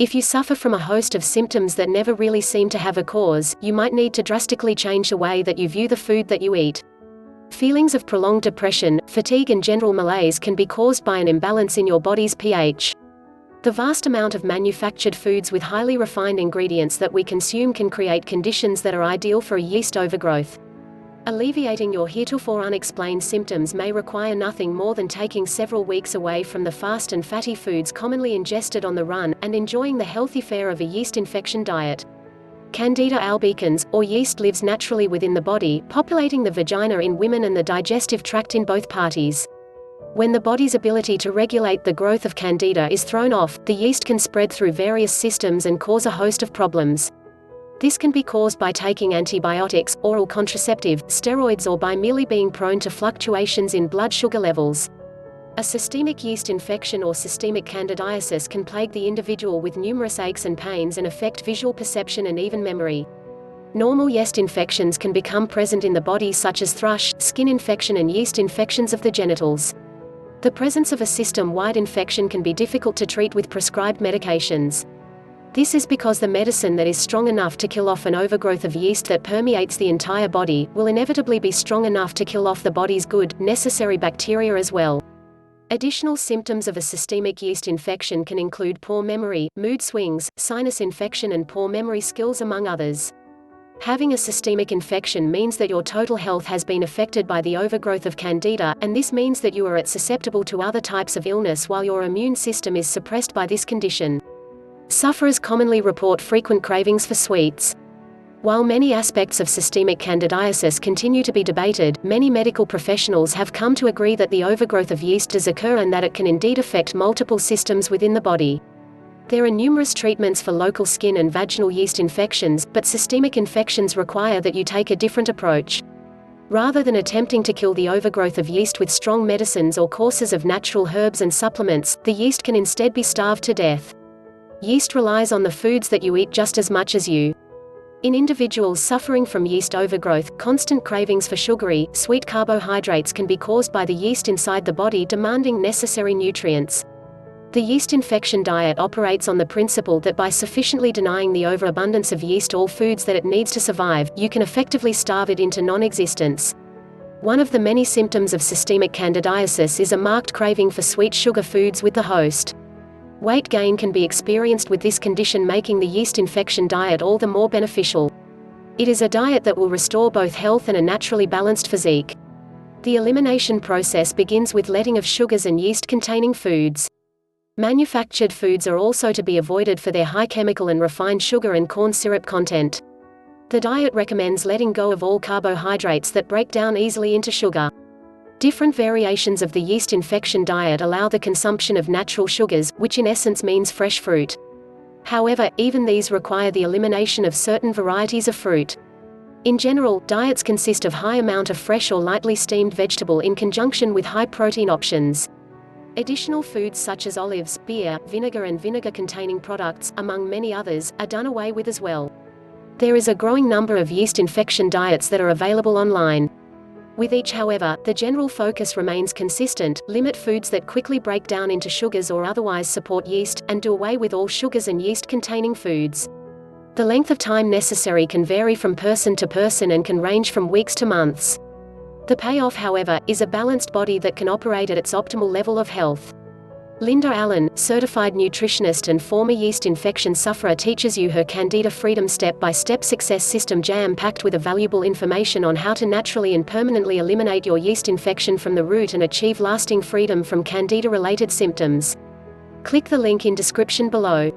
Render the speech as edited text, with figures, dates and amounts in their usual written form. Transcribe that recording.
If you suffer from a host of symptoms that never really seem to have a cause, you might need to drastically change the way that you view the food that you eat. Feelings of prolonged depression, fatigue and general malaise can be caused by an imbalance in your body's pH. The vast amount of manufactured foods with highly refined ingredients that we consume can create conditions that are ideal for a yeast overgrowth. Alleviating your heretofore unexplained symptoms may require nothing more than taking several weeks away from the fast and fatty foods commonly ingested on the run, and enjoying the healthy fare of a yeast infection diet. Candida albicans, or yeast, lives naturally within the body, populating the vagina in women and the digestive tract in both parties. When the body's ability to regulate the growth of Candida is thrown off, the yeast can spread through various systems and cause a host of problems. This can be caused by taking antibiotics, oral contraceptive, steroids, or by merely being prone to fluctuations in blood sugar levels. A systemic yeast infection or systemic candidiasis can plague the individual with numerous aches and pains and affect visual perception and even memory. Normal yeast infections can become present in the body, such as thrush, skin infection and yeast infections of the genitals. The presence of a system-wide infection can be difficult to treat with prescribed medications. This is because the medicine that is strong enough to kill off an overgrowth of yeast that permeates the entire body, will inevitably be strong enough to kill off the body's good, necessary bacteria as well. Additional symptoms of a systemic yeast infection can include poor memory, mood swings, sinus infection and poor memory skills, among others. Having a systemic infection means that your total health has been affected by the overgrowth of Candida, and this means that you are susceptible to other types of illness while your immune system is suppressed by this condition. Sufferers commonly report frequent cravings for sweets. While many aspects of systemic candidiasis continue to be debated, many medical professionals have come to agree that the overgrowth of yeast does occur and that it can indeed affect multiple systems within the body. There are numerous treatments for local skin and vaginal yeast infections, but systemic infections require that you take a different approach. Rather than attempting to kill the overgrowth of yeast with strong medicines or courses of natural herbs and supplements, the yeast can instead be starved to death. Yeast relies on the foods that you eat just as much as you. In individuals suffering from yeast overgrowth, constant cravings for sugary, sweet carbohydrates can be caused by the yeast inside the body demanding necessary nutrients. The yeast infection diet operates on the principle that by sufficiently denying the overabundance of yeast all foods that it needs to survive, you can effectively starve it into non-existence. One of the many symptoms of systemic candidiasis is a marked craving for sweet sugar foods with the host. Weight gain can be experienced with this condition, making the yeast infection diet all the more beneficial. It is a diet that will restore both health and a naturally balanced physique. The elimination process begins with letting of sugars and yeast-containing foods. Manufactured foods are also to be avoided for their high chemical and refined sugar and corn syrup content. The diet recommends letting go of all carbohydrates that break down easily into sugar. Different variations of the yeast infection diet allow the consumption of natural sugars, which in essence means fresh fruit. However, even these require the elimination of certain varieties of fruit. In general, diets consist of high amount of fresh or lightly steamed vegetable in conjunction with high protein options. Additional foods such as olives, beer, vinegar and vinegar-containing products, among many others, are done away with as well. There is a growing number of yeast infection diets that are available online. With each, however, the general focus remains consistent: limit foods that quickly break down into sugars or otherwise support yeast, and do away with all sugars and yeast-containing foods. The length of time necessary can vary from person to person and can range from weeks to months. The payoff, however, is a balanced body that can operate at its optimal level of health. Linda Allen, certified nutritionist and former yeast infection sufferer, teaches you her Candida Freedom step-by-step success system, jam-packed with valuable information on how to naturally and permanently eliminate your yeast infection from the root and achieve lasting freedom from Candida-related symptoms. Click the link in description below.